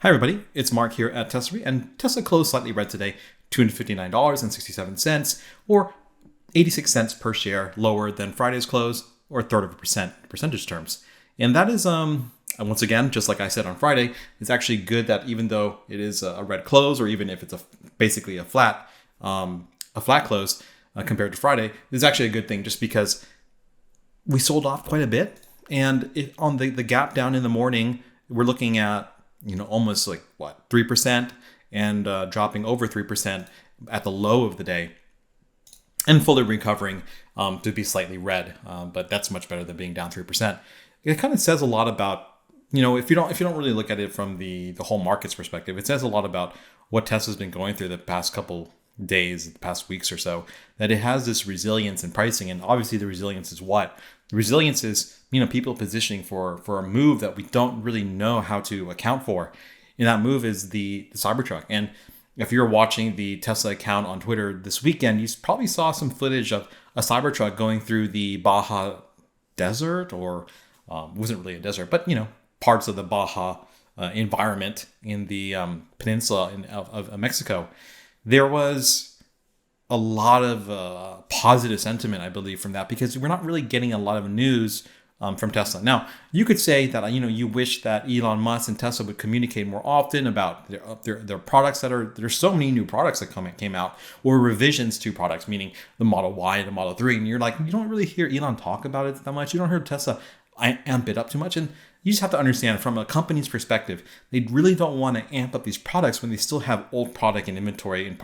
Hi everybody, it's Mark here at Teslary, and Tesla closed slightly red today, $259.67, or 86 cents per share lower than Friday's close, or a third of a percentage terms. And that is, once again, just like I said on Friday, it's actually good that even though it is a red close, or even if it's basically a flat close compared to Friday, it's actually a good thing just because we sold off quite a bit. And on the gap down in the morning, we're looking at almost 3% and dropping over 3% at the low of the day and fully recovering to be slightly red. But that's much better than being down 3%. It kind of says a lot about, if you don't really look at it from the whole market's perspective, it says a lot about what Tesla's been going through the past couple days, the past weeks or so, that it has this resilience in pricing. And obviously the resilience is what? The resilience is, people positioning for a move that we don't really know how to account for. And that move is the Cybertruck. And if you're watching the Tesla account on Twitter this weekend, you probably saw some footage of a Cybertruck going through the Baja Desert, or it wasn't really a desert, but parts of the Baja environment in the peninsula of Mexico. There was a lot of positive sentiment, I believe, from that, because we're not really getting a lot of news from Tesla. Now, you could say that you wish that Elon Musk and Tesla would communicate more often about their products there's so many new products that came out, or revisions to products, meaning the Model Y and the Model 3, and you're like, you don't really hear Elon talk about it that much. You don't hear Tesla amp it up too much. And you just have to understand, from a company's perspective, they really don't want to amp up these products when they still have old product and inventory in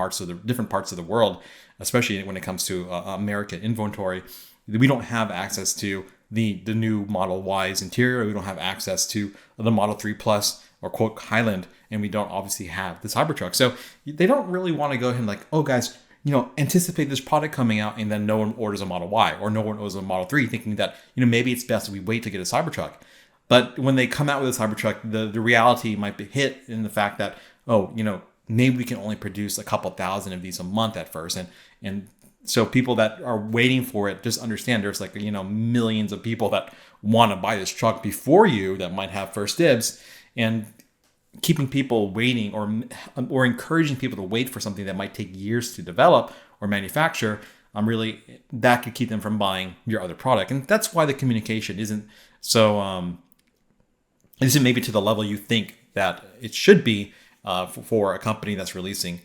different parts of the world, especially when it comes to American inventory. We don't have access to the new Model Y's interior. We don't have access to the Model 3 Plus or quote Highland, and we don't obviously have the Cybertruck. So they don't really want to go ahead and oh guys, anticipate this product coming out, and then no one orders a Model Y or no one orders a Model 3, thinking that, maybe it's best that we wait to get a Cybertruck. But when they come out with a Cybertruck, the reality might be hit in the fact that, maybe we can only produce a couple thousand of these a month at first. And so people that are waiting for it, just understand there's millions of people that want to buy this truck before you that might have first dibs, and keeping people waiting or encouraging people to wait for something that might take years to develop or manufacture, really that could keep them from buying your other product. And that's why the communication isn't so isn't maybe to the level you think that it should be for a company that's releasing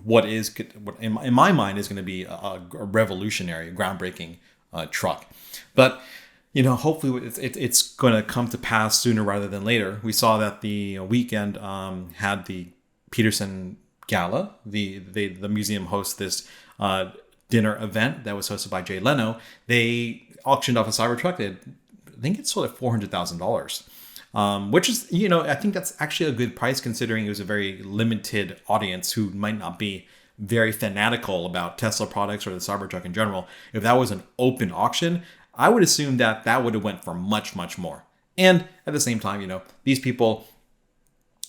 what in my mind is going to be a revolutionary, groundbreaking truck. But hopefully it's going to come to pass sooner rather than later. We saw that the weekend had the Peterson Gala. The museum hosts this dinner event that was hosted by Jay Leno. They auctioned off a Cybertruck. I think it sold at $400,000, which is, I think that's actually a good price, considering it was a very limited audience who might not be very fanatical about Tesla products or the Cybertruck in general. If that was an open auction, I would assume that would have went for much, much more. And at the same time, these people,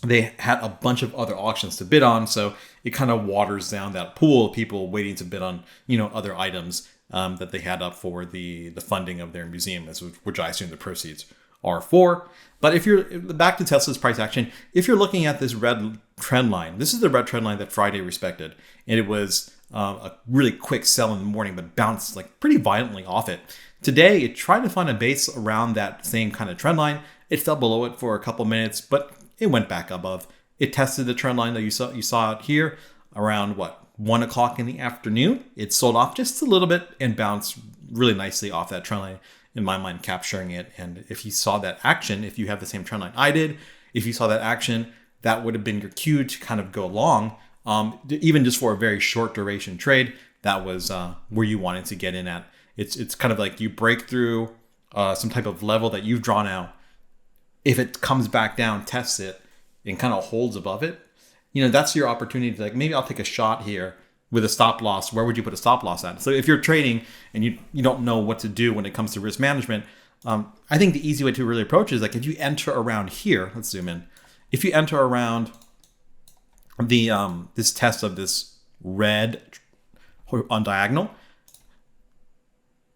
they had a bunch of other auctions to bid on, so it kind of waters down that pool of people waiting to bid on, other items that they had up for the funding of their museum, which I assume the proceeds are for. But if you're back to Tesla's price action, if you're looking at this red trend line, this is the red trend line that Friday respected, and it was a really quick sell in the morning, but bounced pretty violently off it. Today, it tried to find a base around that same kind of trend line. It fell below it for a couple minutes, but it went back above. It tested the trend line that you saw it here around 1 o'clock in the afternoon. It sold off just a little bit and bounced really nicely off that trend line, in my mind, capturing it. And if you saw that action, if you have the same trend line I did, if you saw that action, that would have been your cue to kind of go long, even just for a very short duration trade. That was where you wanted to get in at. It's kind of like you break through some type of level that you've drawn out. If it comes back down, tests it, and kind of holds above it, that's your opportunity to maybe I'll take a shot here with a stop loss. Where would you put a stop loss at? So if you're trading and you don't know what to do when it comes to risk management, I think the easy way to really approach it is if you enter around here, let's zoom in. If you enter around the this test of this red on diagonal,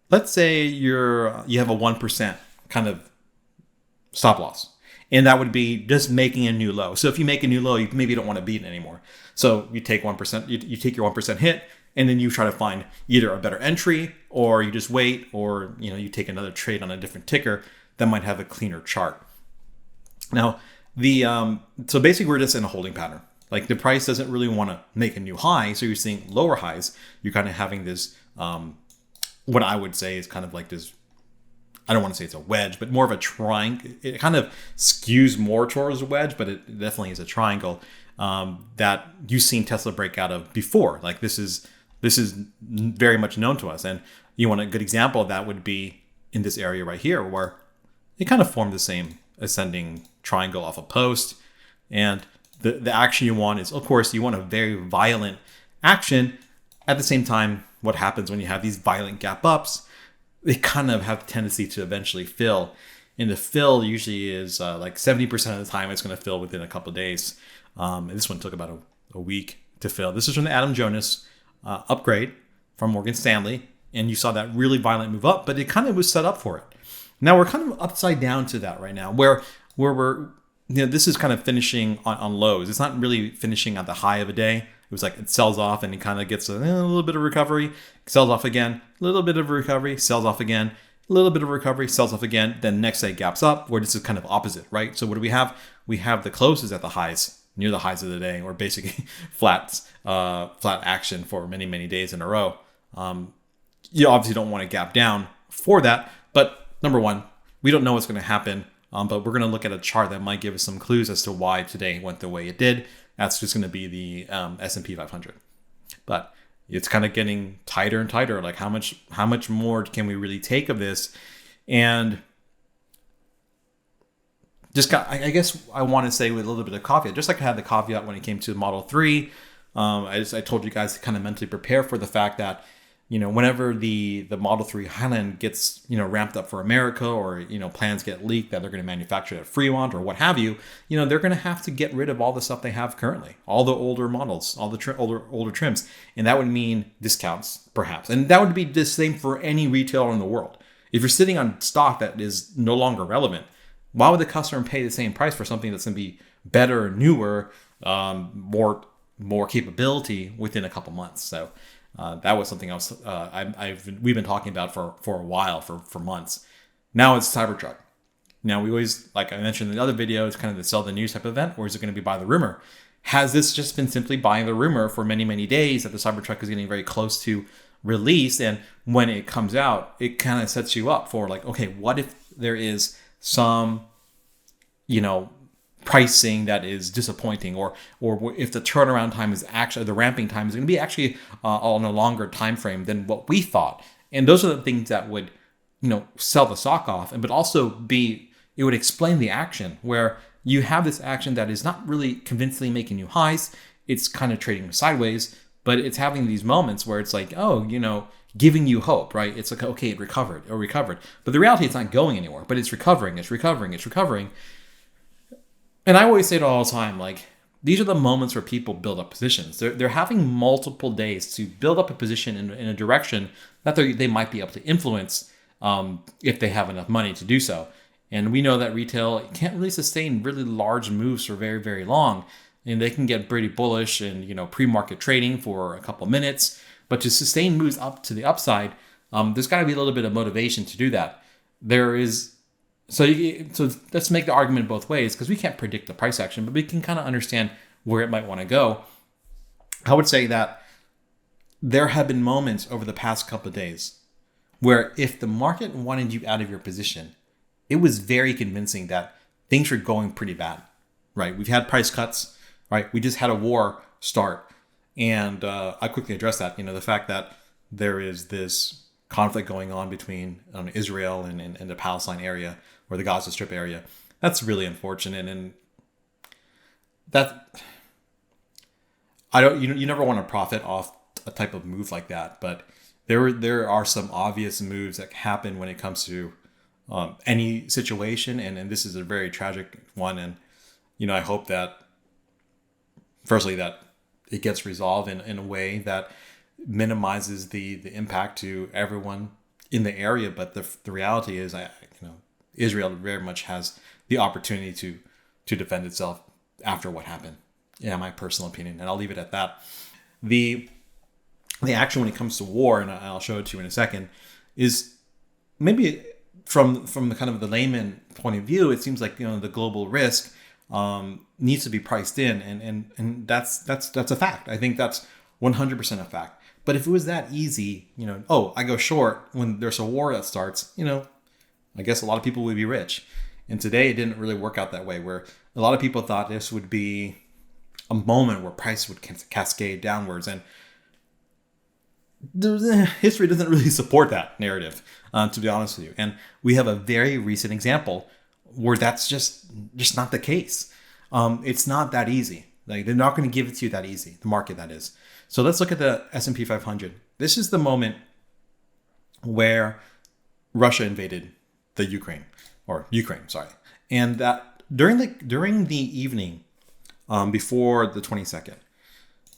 let's say you have a 1% kind of stop loss, And that would be just making a new low. So if you make a new low, you maybe don't want to beat it anymore. So you take 1%, you take your 1% hit, and then you try to find either a better entry, or you just wait, or you take another trade on a different ticker that might have a cleaner chart. Now, so basically we're just in a holding pattern. Like the price doesn't really want to make a new high, so you're seeing lower highs. You're kind of having this, what I would say is kind of like this, I don't want to say it's a wedge, but more of a triangle. It kind of skews more towards a wedge, but it definitely is a triangle that you've seen Tesla break out of before. Like this is very much known to us. And you want a good example of that would be in this area right here, where it kind of formed the same ascending triangle off a post. And the action you want is, of course, you want a very violent action. At the same time, what happens when you have these violent gap ups, they kind of have the tendency to eventually fill. And the fill usually is like 70% of the time it's going to fill within a couple of days. And this one took about a week to fill. This is from the Adam Jonas upgrade from Morgan Stanley. And you saw that really violent move up, but it kind of was set up for it. Now we're kind of upside down to that right now, where we're, this is kind of finishing on lows. It's not really finishing at the high of a day. It was like it sells off and it kind of gets a little bit of recovery, sells off again, a little bit of recovery, sells off again, a little bit of recovery, sells off again. Then next day gaps up, where this is kind of opposite, right? So what do we have? We have the closes at the highs, near the highs of the day, or basically flat action for many, many days in a row. You obviously don't want to gap down for that, but number one, we don't know what's going to happen. But we're going to look at a chart that might give us some clues as to why today went the way it did. That's just going to be the S&P 500. But it's kind of getting tighter and tighter. Like how much more can we really take of this? And I guess I want to say with a little bit of caveat, just like I had the caveat when it came to Model 3. I told you guys to kind of mentally prepare for the fact that whenever the Model 3 Highland gets, ramped up for America, or, plans get leaked that they're going to manufacture it at Fremont or what have you, they're going to have to get rid of all the stuff they have currently, all the older models, all the older trims. And that would mean discounts, perhaps. And that would be the same for any retailer in the world. If you're sitting on stock that is no longer relevant, why would the customer pay the same price for something that's going to be better, newer, more capability within a couple months? So that was something else we've been talking about for a while, for months. Now it's Cybertruck. Now we always, like I mentioned in the other video, it's kind of the sell the news type of event, or is it going to be buy the rumor? Has this just been simply buying the rumor for many, many days that the Cybertruck is getting very close to release, and when it comes out, it kind of sets you up for like, okay, what if there is some, pricing that is disappointing, or if the turnaround time is actually, the ramping time is going to be actually on a longer time frame than what we thought. And those are the things that would, sell the stock off, but also it would explain the action, where you have this action that is not really convincingly making new highs. It's kind of trading sideways, but it's having these moments where it's like, giving you hope, right? It's like, okay, it recovered. But the reality, it's not going anywhere, but it's recovering. And I always say it all the time, like, these are the moments where people build up positions. They're having multiple days to build up a position in a direction that they might be able to influence if they have enough money to do so. And we know that retail can't really sustain really large moves for very, very long. And they can get pretty bullish and, pre-market trading for a couple minutes. But to sustain moves up to the upside, there's got to be a little bit of motivation to do that. So let's make the argument both ways, because we can't predict the price action, but we can kind of understand where it might want to go. I would say that there have been moments over the past couple of days where if the market wanted you out of your position, it was very convincing that things were going pretty bad, right? We've had price cuts, right? We just had a war start. And I quickly addressed that, the fact that there is this conflict going on between Israel and the Palestine area, or the Gaza Strip area. That's really unfortunate, and that you never want to profit off a type of move like that. But there are some obvious moves that happen when it comes to any situation, and this is a very tragic one. And I hope that, firstly, that it gets resolved in a way that minimizes the impact to everyone in the area. But the reality is, Israel very much has the opportunity to defend itself after what happened. Yeah, my personal opinion, and I'll leave it at that. The action when it comes to war, and I'll show it to you in a second, is maybe from the kind of the layman point of view, it seems like the global risk needs to be priced in, and that's a fact. I think that's 100% a fact. But if it was that easy, I go short when there's a war that starts, I guess a lot of people would be rich. And today it didn't really work out that way, where a lot of people thought this would be a moment where price would cascade downwards, and history doesn't really support that narrative, to be honest with you. And we have a very recent example where that's just not the case. It's not that easy. Like, they're not going to give it to you that easy, the market, that is. So let's look at the S&P 500. This is the moment where Russia invaded the Ukraine, sorry. And that during the evening, before the 22nd,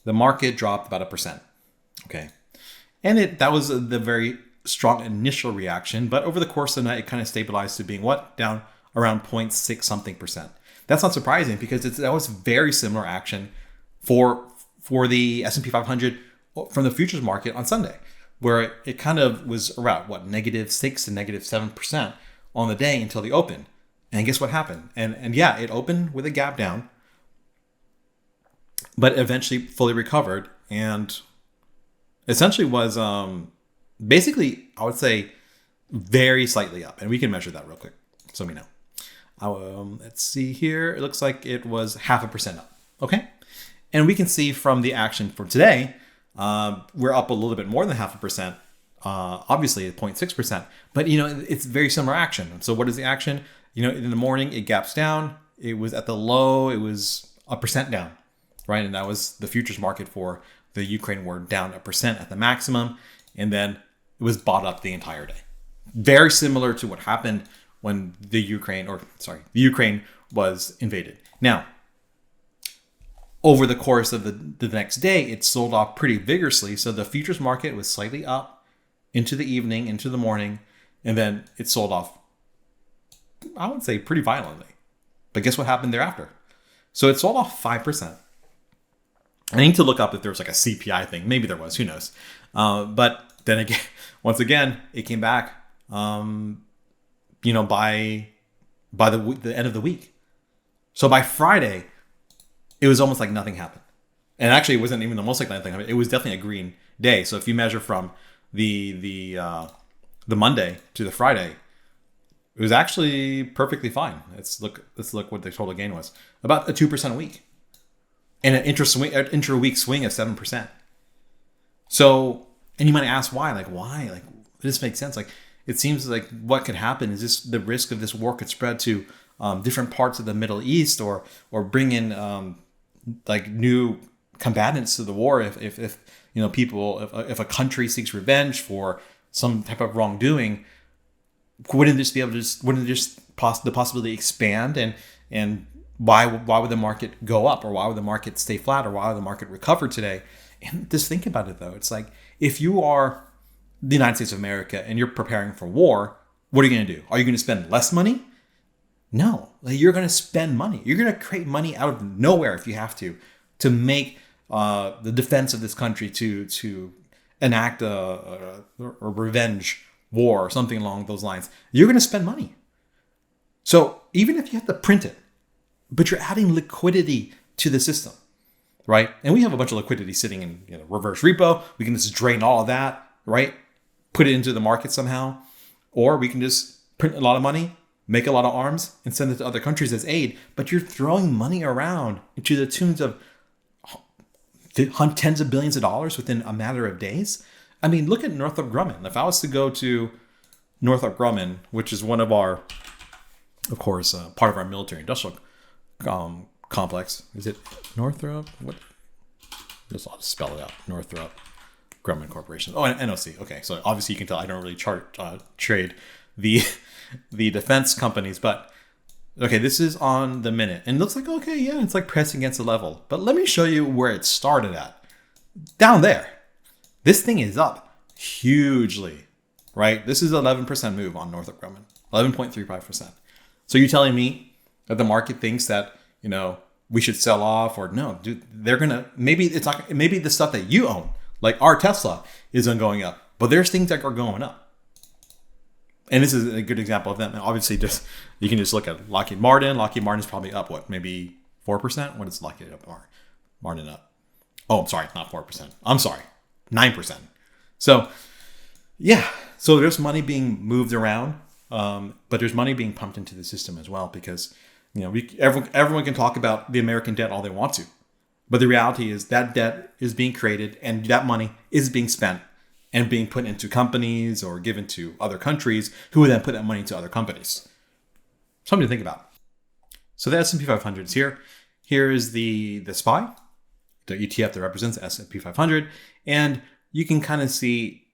the market dropped about 1%. Okay. And that was the very strong initial reaction, but over the course of the night, it kind of stabilized to being down around 0.6 something percent. That's not surprising, because that was very similar action for the S&P 500 from the futures market on Sunday, where it kind of was around -6 to -7% on the day until the open. And guess what happened? And yeah, it opened with a gap down, but eventually fully recovered and essentially was basically, I would say, very slightly up. And we can measure that real quick, so we know. Let's see here. It looks like it was 0.5% up. Okay. And we can see from the action for today, we're up a little bit more than 0.5%. Obviously at 0.6%, but it's very similar action. So what is the action? In the morning, it gaps down. It was at the low, it was 1% down, right? And that was the futures market for the Ukraine war, down 1% at the maximum. And then it was bought up the entire day. Very similar to what happened when the Ukraine was invaded. Now, over the course of the next day, it sold off pretty vigorously. So the futures market was slightly up into the evening, into the morning, and then it sold off, I would say, pretty violently. But guess what happened thereafter? So it sold off 5%. I need to look up if there was like a CPI thing. Maybe there was, who knows? But then again, once again, it came back, by the end of the week. So by Friday, it was almost like nothing happened. And actually, it wasn't even almost like nothing happened. It was definitely a green day. So if you measure from the Monday to the Friday, it was actually perfectly fine. Let's look what the total gain was. About a 2% a week. And an intra-week swing of 7%. So, and you might ask why? Like, why? Like, this makes sense. Like, it seems like what could happen is this: the risk of this war could spread to different parts of the Middle East, or bring in like new combatants to the war. If a country seeks revenge for some type of wrongdoing, wouldn't the possibility expand? And why would the market go up, or why would the market stay flat, or why would the market recover today? And just think about it, though. It's like, if you are the United States of America and you're preparing for war, what are you going to do? Are you going to spend less money? No, you're going to spend money. You're going to create money out of nowhere if you have to make the defense of this country, to enact a revenge war or something along those lines. You're going to spend money. So even if you have to print it, but you're adding liquidity to the system, right? And we have a bunch of liquidity sitting in reverse repo. We can just drain all of that, right? Put it into the market somehow. Or we can just print a lot of money, make a lot of arms, and send it to other countries as aid. But you're throwing money around to the tunes of tens of billions of dollars within a matter of days. I mean, look at Northrop Grumman. If I was to go to Northrop Grumman, which is one of our, of course, part of our military industrial complex. Is it Northrop? What? I'll just spell it out. Northrop Grumman Corporation. Oh, NOC. Okay, so obviously you can tell I don't really trade the defense companies, but okay, this is on the minute, and it looks like, okay, yeah, it's like pressing against the level. But let me show you where it started at. Down there. This thing is up hugely, right? This is 11% move on Northrop Grumman. 11.35%. So you're telling me that the market thinks that, we should sell off, or no, dude, they're going to, maybe the stuff that you own, like our Tesla, isn't going up, but there's things that are going up. And this is a good example of that. And obviously, you can just look at Lockheed Martin. Lockheed Martin is probably up, maybe 4%? What is Lockheed Martin up? Oh, I'm sorry, not 4%. I'm sorry, 9%. So, yeah. So there's money being moved around, but there's money being pumped into the system as well, because everyone can talk about the American debt all they want to, but the reality is that debt is being created, and that money is being spent and being put into companies or given to other countries, who would then put that money into other companies. Something to think about. So the S&P 500 is here. Here is the SPY, the ETF that represents the S&P 500, and you can kind of see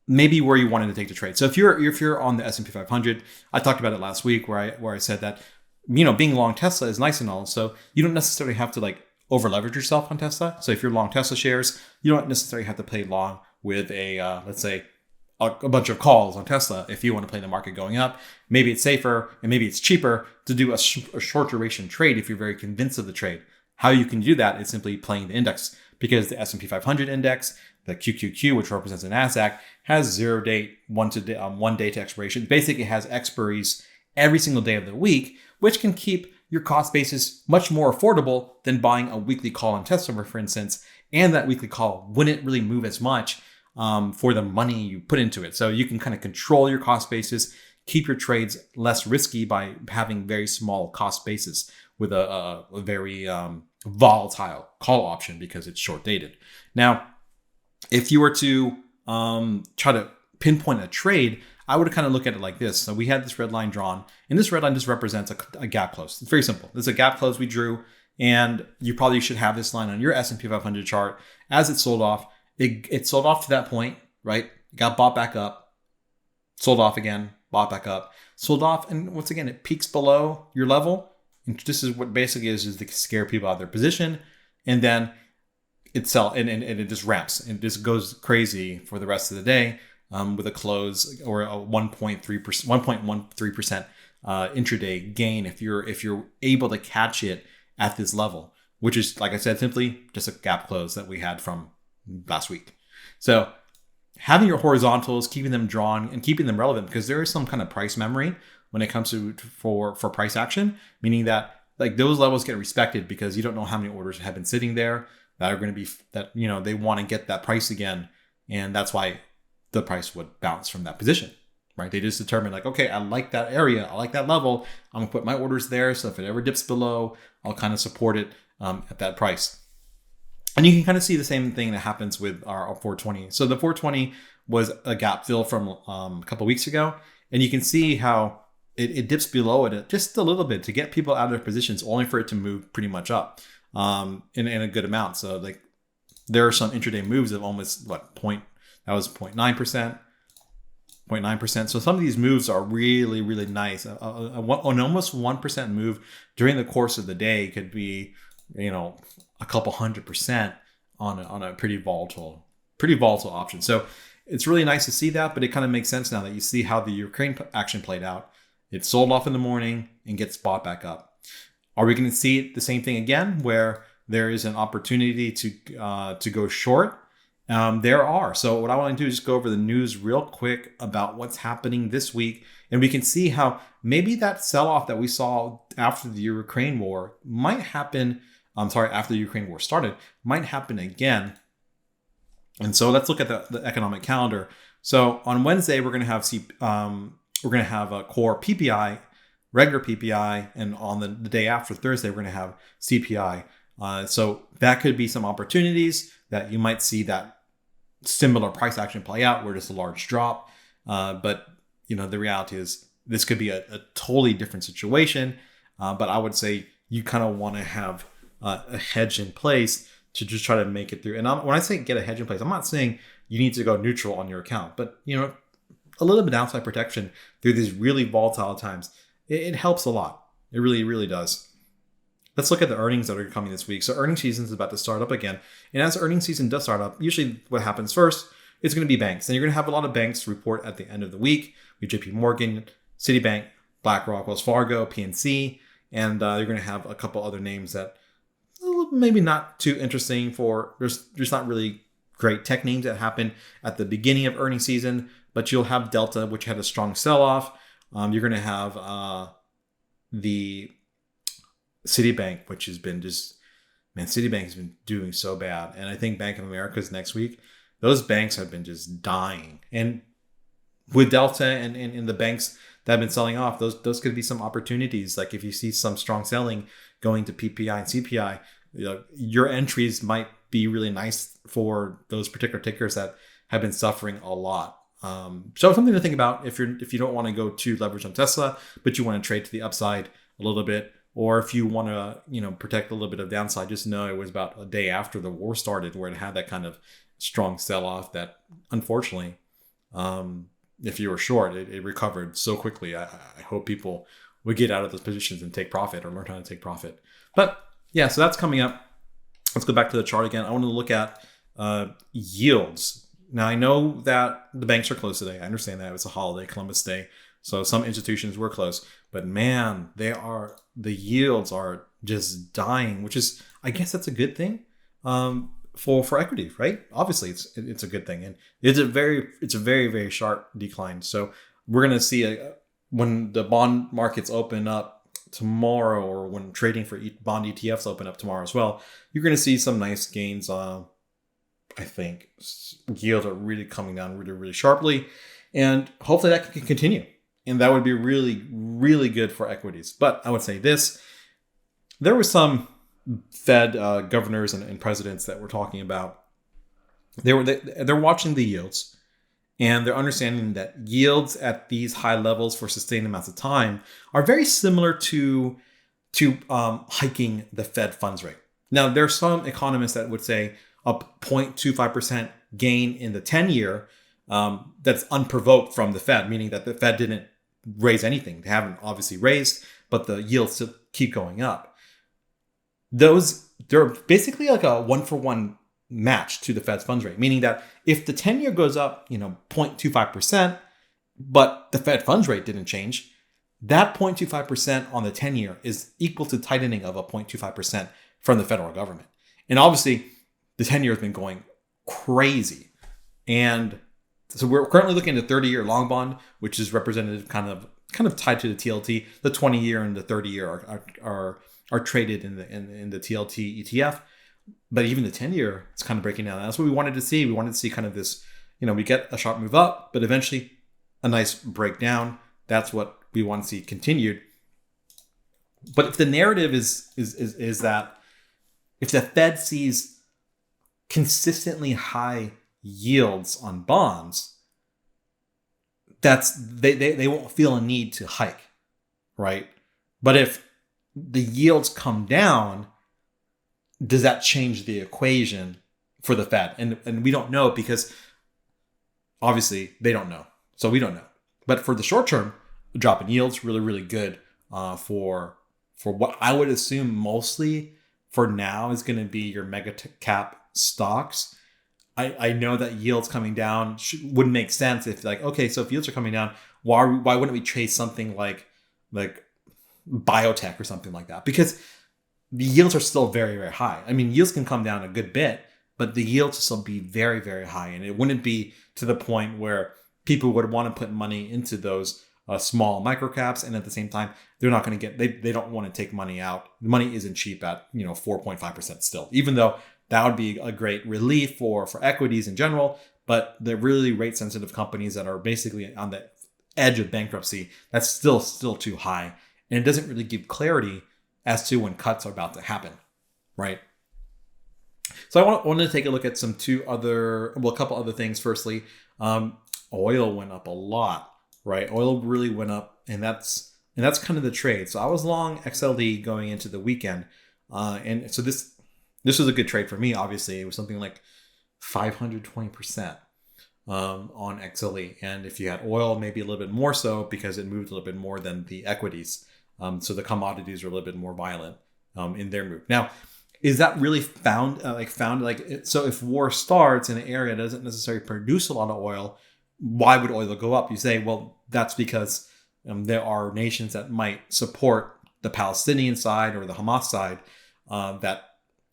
maybe where you wanted to take the trade. So if you're on the S&P 500, I talked about it last week where I said that, being long Tesla is nice and all. So you don't necessarily have to over leverage yourself on Tesla. So if you're long Tesla shares, you don't necessarily have to play long with let's say a bunch of calls on Tesla. If you want to play the market going up, maybe it's safer and maybe it's cheaper to do a short duration trade if you're very convinced of the trade. How you can do that is simply playing the index, because the S&P 500 index, the QQQ, which represents the NASDAQ, has 0 date, 1 day to expiration. Basically, it has expiries every single day of the week, which can keep your cost basis much more affordable than buying a weekly call on Tesla, for instance. And that weekly call wouldn't really move as much for the money you put into it. So you can kind of control your cost basis, keep your trades less risky by having very small cost basis with a very volatile call option, because it's short dated. Now, if you were to try to pinpoint a trade, I would kind of look at it like this. So we had this red line drawn, and this red line just represents a gap close. It's very simple. There's a gap close we drew, and you probably should have this line on your S&P 500 chart. As it sold off, it sold off to that point, right? It got bought back up, sold off again, bought back up, sold off, and once again, it peaks below your level. And this is what basically is to scare people out of their position, and then it just ramps and just goes crazy for the rest of the day, with a close or a 1.13% intraday gain if you're able to catch it at this level, which is, like I said, simply just a gap close that we had from last week. So having your horizontals, keeping them drawn and keeping them relevant, because there is some kind of price memory when it comes to for price action, meaning that those levels get respected because you don't know how many orders have been sitting there that are going to be they want to get that price again, and that's why the price would bounce from that position, right? They just determine okay, I like that area, I like that level, I'm gonna put my orders there, so if it ever dips below, I'll kind of support it at that price. And you can kind of see the same thing that happens with our 420. So the 420 was a gap fill from a couple of weeks ago, and you can see how it dips below it just a little bit to get people out of their positions, only for it to move pretty much up in a good amount. So there are some intraday moves of almost that was 0.9%, 0.9%. So some of these moves are really, really nice. An almost 1% move during the course of the day could be, a couple 100% on a pretty volatile option. So it's really nice to see that, but it kind of makes sense now that you see how the Ukraine action played out. It sold off in the morning and gets bought back up. Are we going to see the same thing again, where there is an opportunity to go short? There are. So what I want to do is just go over the news real quick about what's happening this week. And we can see how maybe that sell-off that we saw after the Ukraine war might happen. After the Ukraine war started, might happen again. And so let's look at the economic calendar. So on Wednesday, we're going to have a core PPI, regular PPI, and on the day after Thursday, we're going to have CPI. So that could be some opportunities that you might see that similar price action play out, where there's a large drop. But the reality is this could be a totally different situation. But I would say you kind of want to have a hedge in place to just try to make it through. And when I say get a hedge in place, I'm not saying you need to go neutral on your account, but a little bit of downside protection through these really volatile times, it helps a lot. It really, really does. Let's look at the earnings that are coming this week. So earnings season is about to start up again. And as earnings season does start up, usually what happens first is going to be banks. And you're going to have a lot of banks report at the end of the week. We have JP Morgan, Citibank, BlackRock, Wells Fargo, PNC, and you're going to have a couple other names that maybe not too interesting for. There's not really great tech names that happen at the beginning of earnings season, but you'll have Delta, which had a strong sell-off. You're going to have the Citibank, which has been Citibank has been doing so bad. And I think Bank of America's next week. Those banks have been just dying. And with Delta and the banks that have been selling off, those could be some opportunities. Like if you see some strong selling going to PPI and CPI, your entries might be really nice for those particular tickers that have been suffering a lot. So something to think about if you don't want to go too leverage on Tesla, but you want to trade to the upside a little bit, or if you want to protect a little bit of downside. Just know it was about a day after the war started where it had that kind of strong sell-off that unfortunately, if you were short, it recovered so quickly. I hope people would get out of those positions and take profit or learn how to take profit. But yeah, so that's coming up. Let's go back to the chart again. I want to look at yields. Now, I know that the banks are closed today. I understand that. It was a holiday, Columbus Day. So some institutions were closed. But man, the yields are just dying, which is, I guess that's a good thing for equity, right? Obviously, it's a good thing. And it's a very, very sharp decline. So we're going to see when the bond markets open up tomorrow, or when trading for bond ETFs open up tomorrow as well, you're going to see some nice gains. I think yields are really coming down really, really sharply, and hopefully that can continue. And that would be really, really good for equities. But I would say this, there were some Fed governors and presidents that were talking about, they're watching the yields, and they're understanding that yields at these high levels for sustained amounts of time are very similar to hiking the Fed funds rate. Now, there are some economists that would say a 0.25% gain in the 10-year that's unprovoked from the Fed, meaning that the Fed didn't raise anything. They haven't obviously raised, but the yields still keep going up. They're basically like a 1-for-1 match to the Fed's funds rate, meaning that if the 10-year goes up, 0.25%, but the Fed funds rate didn't change, that 0.25% on the 10-year is equal to tightening of a 0.25% from the federal government. And obviously, the 10-year has been going crazy. And so we're currently looking at the 30-year long bond, which is representative kind of tied to the TLT. The 20-year and the 30-year are traded in the TLT ETF. But even the 10-year is kind of breaking down. That's what we wanted to see. We wanted to see kind of this, we get a sharp move up, but eventually a nice breakdown. That's what we want to see continued. But if the narrative is that if the Fed sees consistently high yields on bonds, they won't feel a need to hike, right? But if the yields come down, does that change the equation for the Fed? And we don't know, because obviously they don't know. So we don't know. But for the short term, a drop in yields really, really good for what I would assume mostly for now is going to be your mega cap stocks. I know that yields coming down wouldn't make sense if so if yields are coming down, why wouldn't we chase something like biotech or something like that? Because the yields are still very, very high. I mean, yields can come down a good bit, but the yields will still be very, very high. And it wouldn't be to the point where people would want to put money into those small micro caps. And at the same time, they're not going to they don't want to take money out. The money isn't cheap at 4.5% still, even though that would be a great relief for equities in general. But the really rate sensitive companies that are basically on the edge of bankruptcy, that's still too high. And it doesn't really give clarity as to when cuts are about to happen, right? So I wanted to take a look at a couple other things. Firstly, oil went up a lot, right? Oil really went up, and that's kind of the trade. So I was long XLE going into the weekend, and so this was a good trade for me. Obviously, it was something like 520% on XLE, and if you had oil, maybe a little bit more so because it moved a little bit more than the equities. So the commodities are a little bit more violent in their move. Now, is that really found? So if war starts in an area that doesn't necessarily produce a lot of oil, why would oil go up? You say, well, that's because there are nations that might support the Palestinian side or the Hamas side that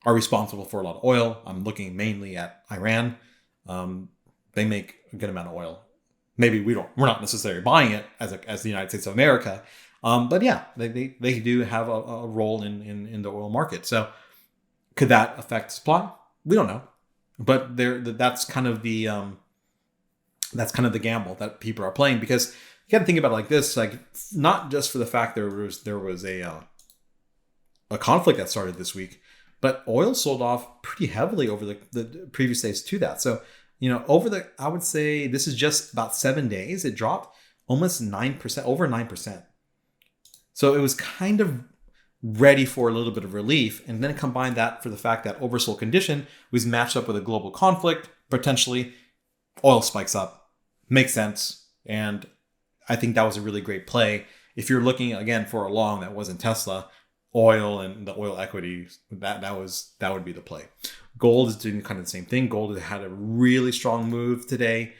are responsible for a lot of oil. I'm looking mainly at Iran. They make a good amount of oil. Maybe we're not necessarily buying it as the United States of America. But yeah, they do have a role in the oil market. So could that affect supply? We don't know. But that's kind of the gamble that people are playing, because you got to think about it like this, like not just for the fact there was a conflict that started this week, but oil sold off pretty heavily over the previous days to that. So, I would say this is just about 7 days, it dropped almost 9%, over 9%. So it was kind of ready for a little bit of relief, and then combine that for the fact that oversold condition was matched up with a global conflict, potentially oil spikes up. Makes sense. And I think that was a really great play. If you're looking again for a long that wasn't Tesla, oil and the oil equity, that would be the play. Gold is doing kind of the same thing. Gold had a really strong move today,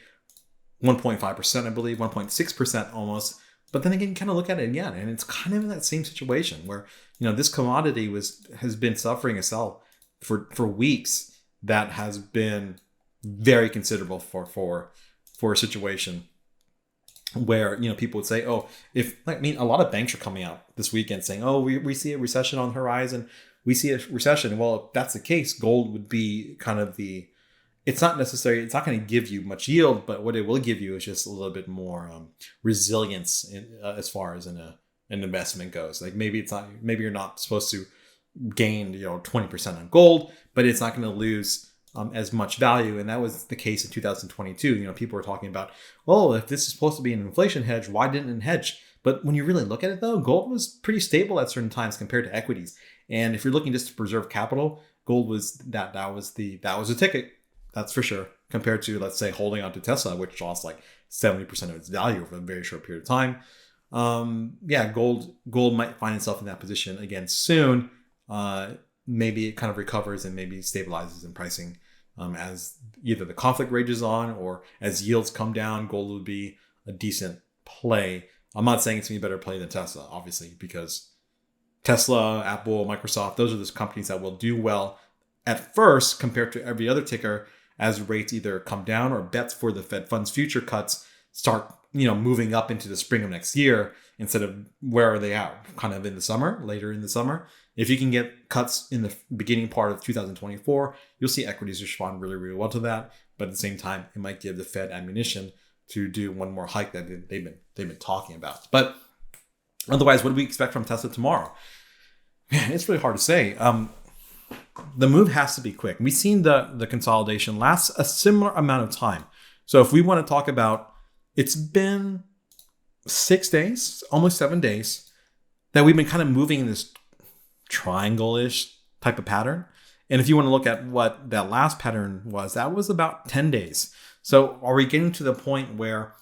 1.5%, I believe, 1.6% almost. But then again, you kind of look at it again, and it's kind of in that same situation where, this commodity has been suffering a sell for weeks that has been very considerable for a situation where, people would say, oh, a lot of banks are coming out this weekend saying, oh, we see a recession on the horizon. We see a recession. Well, if that's the case, gold would be kind of it's not going to give you much yield, but what it will give you is just a little bit more resilience as far as an investment goes. Like maybe you're not supposed to gain 20% on gold, but it's not going to lose as much value. And that was the case in 2022. People were talking about, oh, if this is supposed to be an inflation hedge, why didn't it hedge? But when you really look at it though, gold was pretty stable at certain times compared to equities. And if you're looking just to preserve capital, gold was that was a ticket. That's for sure. Compared to, let's say, holding on to Tesla, which lost like 70% of its value over a very short period of time. Gold might find itself in that position again soon. Maybe it kind of recovers and maybe stabilizes in pricing as either the conflict rages on or as yields come down. Gold would be a decent play. I'm not saying it's going to be a better play than Tesla, obviously, because Tesla, Apple, Microsoft, those are those companies that will do well at first compared to every other ticker as rates either come down or bets for the Fed funds future cuts start, moving up into the spring of next year instead of where are they at, kind of in the summer, later in the summer. If you can get cuts in the beginning part of 2024, you'll see equities respond really, really well to that. But at the same time, it might give the Fed ammunition to do one more hike that they've been talking about. But otherwise, what do we expect from Tesla tomorrow? Man, it's really hard to say. The move has to be quick. We've seen the consolidation last a similar amount of time. So if we want to talk about, it's been 6 days, almost 7 days, that we've been kind of moving in this triangle-ish type of pattern. And if you want to look at what that last pattern was, that was about 10 days. So are we getting to the point where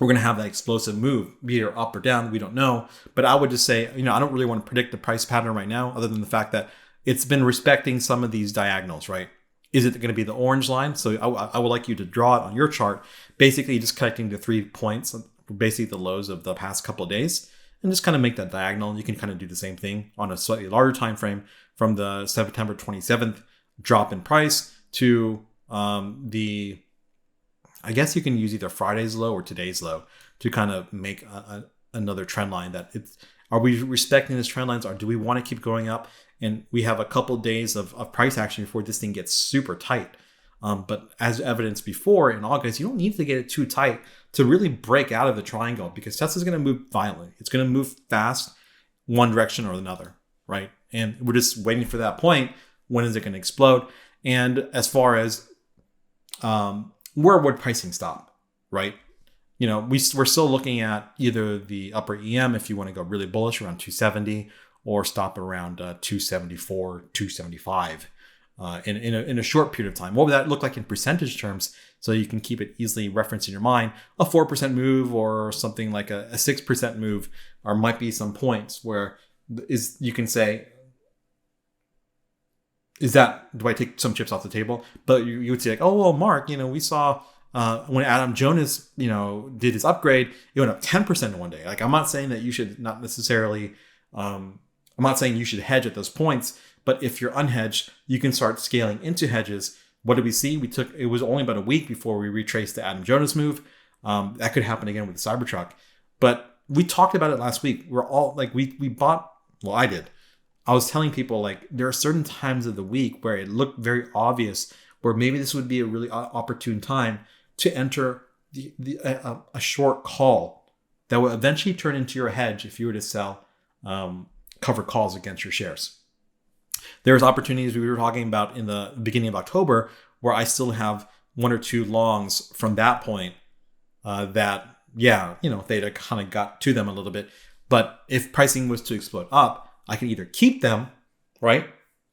we're going to have that explosive move, be it up or down? We don't know. But I would just say, I don't really want to predict the price pattern right now, other than the fact that it's been respecting some of these diagonals, right? Is it going to be the orange line? So I would like you to draw it on your chart, basically just connecting the 3 points, basically the lows of the past couple of days, and just kind of make that diagonal. You can kind of do the same thing on a slightly larger time frame from the September 27th drop in price to I guess you can use either Friday's low or today's low to kind of make another trend line are we respecting these trend lines, or do we want to keep going up? And we have a couple days of price action before this thing gets super tight. But as evidenced before in August, you don't need to get it too tight to really break out of the triangle, because Tesla's going to move violently. It's going to move fast one direction or another, right? And we're just waiting for that point. When is it going to explode? And as far as where would pricing stop, right? We're still looking at either the upper EM if you want to go really bullish around 270, or stop around 274, 275 in a short period of time. What would that look like in percentage terms? So you can keep it easily referenced in your mind. A 4% move or something like a 6% move, or might be some points where you can say, do I take some chips off the table? But you would say like, oh, well, Mark, we saw when Adam Jonas, did his upgrade, it went up 10% in one day. Like, I'm not saying that you should not necessarily, I'm not saying you should hedge at those points, but if you're unhedged, you can start scaling into hedges. What did we see? It was only about a week before we retraced the Adam Jonas move. That could happen again with the Cybertruck. But we talked about it last week. We're all like, we bought, well, I did. I was telling people, like, there are certain times of the week where it looked very obvious where maybe this would be a really opportune time to enter a short call that will eventually turn into your hedge if you were to sell covered calls against your shares. There's opportunities we were talking about in the beginning of October where I still have one or two longs from that point that, they'd kind of got to them a little bit. But if pricing was to explode up, I can either keep them, right,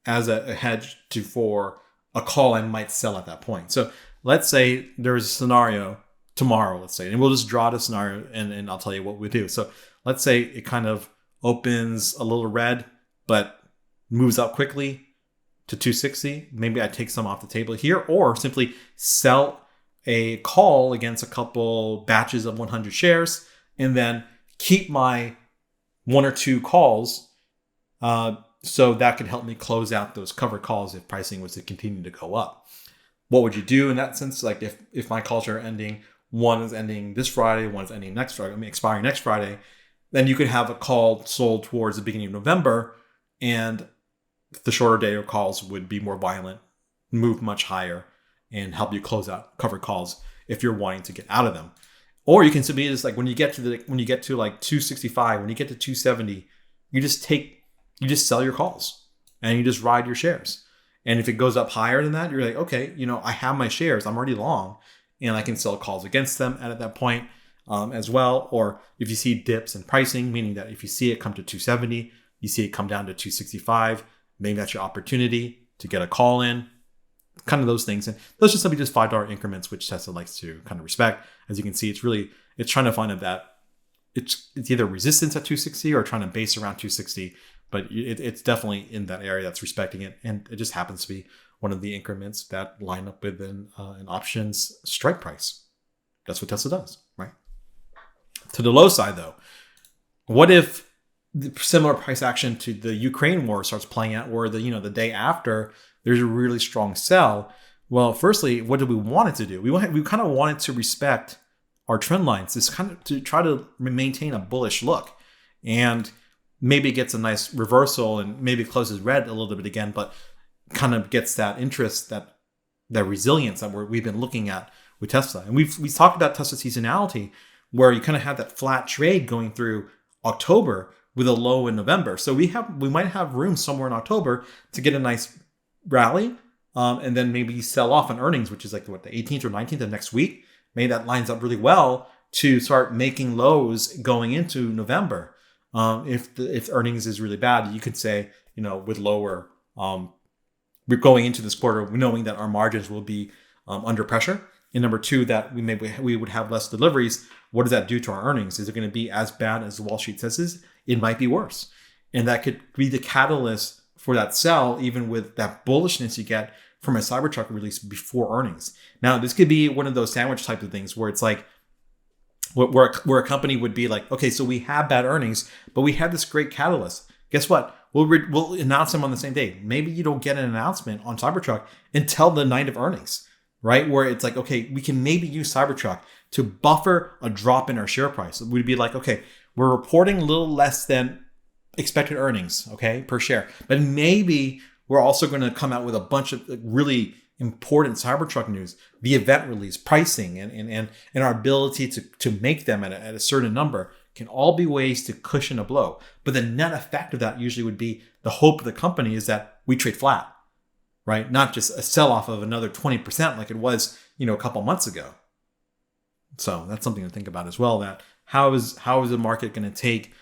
as a hedge for a call I might sell at that point. So let's say there's a scenario tomorrow, let's say, and we'll just draw the scenario and I'll tell you what we do. So let's say it kind of opens a little red, but moves up quickly to 260. Maybe I take some off the table here, or simply sell a call against a couple batches of 100 shares and then keep my one or two calls. So that could help me close out those covered calls if pricing was to continue to go up. What would you do in that sense? Like if my calls are ending, one is ending this Friday, one is ending next Friday, expiring next Friday, then you could have a call sold towards the beginning of November, and the shorter day of calls would be more violent, move much higher, and help you close out covered calls if you're wanting to get out of them. Or you can simply just, like, when you get to like 265, when you get to 270, you just sell your calls and you just ride your shares. And if it goes up higher than that, you're like, okay, I have my shares, I'm already long, and I can sell calls against them at that point as well. Or if you see dips in pricing, meaning that if you see it come to 270, you see it come down to 265, maybe that's your opportunity to get a call in, kind of those things. And those are simply just $5 increments, which Tesla likes to kind of respect. As you can see, it's trying to find that it's either resistance at 260 or trying to base around 260. But it's definitely in that area that's respecting it. And it just happens to be one of the increments that line up with an options strike price. That's what Tesla does, right? To the low side, though, what if the similar price action to the Ukraine war starts playing out, where the day after there's a really strong sell? Well, firstly, what did we want it to do? We kind of wanted to respect our trend lines, this kind of to try to maintain a bullish look, and maybe it gets a nice reversal and maybe closes red a little bit again, but kind of gets that interest, that resilience that we've been looking at with Tesla. And we've talked about Tesla seasonality, where you kind of have that flat trade going through October with a low in November. So we might have room somewhere in October to get a nice rally, and then maybe sell off on earnings, which is like the 18th or 19th of next week. Maybe that lines up really well to start making lows going into November. If earnings is really bad, you could say, with lower, we're going into this quarter knowing that our margins will be under pressure. And number two, that we would have less deliveries. What does that do to our earnings? Is it going to be as bad as Wall Street says? It might be worse. And that could be the catalyst for that sell, even with that bullishness you get from a Cybertruck release before earnings. Now, this could be one of those sandwich types of things where it's like, where a company would be like, okay, so we have bad earnings, but we have this great catalyst. Guess what? We'll announce them on the same day. Maybe you don't get an announcement on Cybertruck until the night of earnings, right? Where it's like, okay, we can maybe use Cybertruck to buffer a drop in our share price. We'd be like, okay, we're reporting a little less than expected earnings, okay, per share. But maybe we're also going to come out with a bunch of really important Cybertruck news, the event release, pricing, and our ability to make them at a certain number can all be ways to cushion a blow. But the net effect of that usually would be the hope of the company is that we trade flat, right? Not just a sell-off of another 20% like it was, a couple months ago. So that's something to think about as well, that how is the market going to take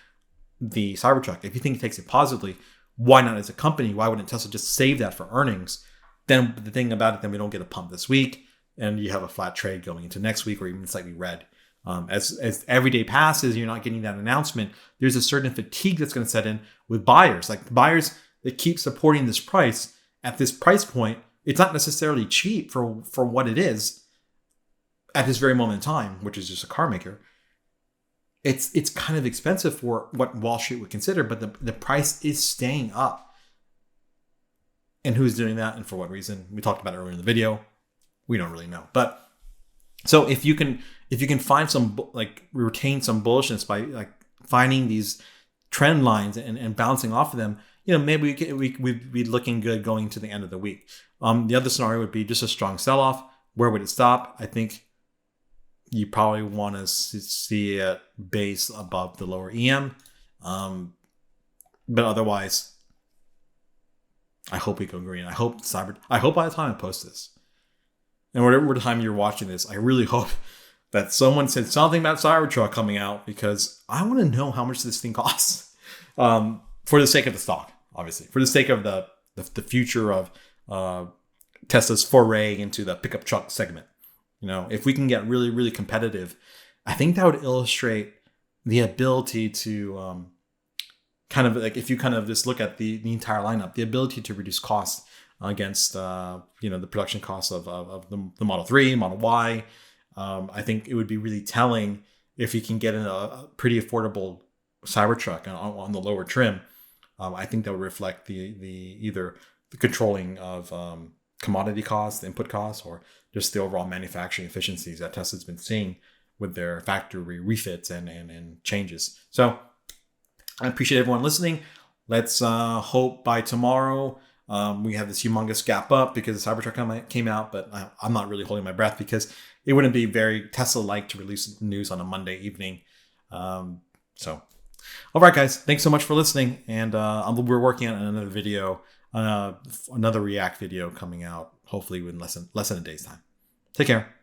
the Cybertruck? If you think it takes it positively, why not as a company? Why wouldn't Tesla just save that for earnings? Then the thing about it, then we don't get a pump this week, and you have a flat trade going into next week, or even slightly red. As every day passes, you're not getting that announcement. There's a certain fatigue that's going to set in with buyers. Like the buyers that keep supporting this price at this price point, it's not necessarily cheap for what it is. at this very moment in time, which is just a car maker, it's kind of expensive for what Wall Street would consider, but the price is staying up. And who's doing that and for what reason? We talked about it earlier in the video. We don't really know. But so if you can find some, like, retain some bullishness by like finding these trend lines and bouncing off of them, maybe we'd be looking good going to the end of the week. The other scenario would be just a strong sell-off. Where would it stop? I think you probably want to see it base above the lower EM. But otherwise, I hope we go green. I hope by the time I post this, and whatever time you're watching this, I really hope that someone said something about Cybertruck coming out, because I want to know how much this thing costs. For the sake of the stock, obviously, for the sake of the future of Tesla's foray into the pickup truck segment. If we can get really, really competitive, I think that would illustrate the ability to kind of like, if you kind of just look at the entire lineup, the ability to reduce costs against the production costs of the Model 3, Model Y. I think it would be really telling if you can get in a pretty affordable Cybertruck on the lower trim. I think that would reflect either the controlling of commodity costs, the input costs, or just the overall manufacturing efficiencies that Tesla's been seeing with their factory refits and changes. So I appreciate everyone listening. Let's hope by tomorrow we have this humongous gap up because the Cybertruck came out, but I'm not really holding my breath because it wouldn't be very Tesla-like to release news on a Monday evening. So, all right, guys, thanks so much for listening. And we're working on another video, another React video coming out, hopefully in less than a day's time. Take care.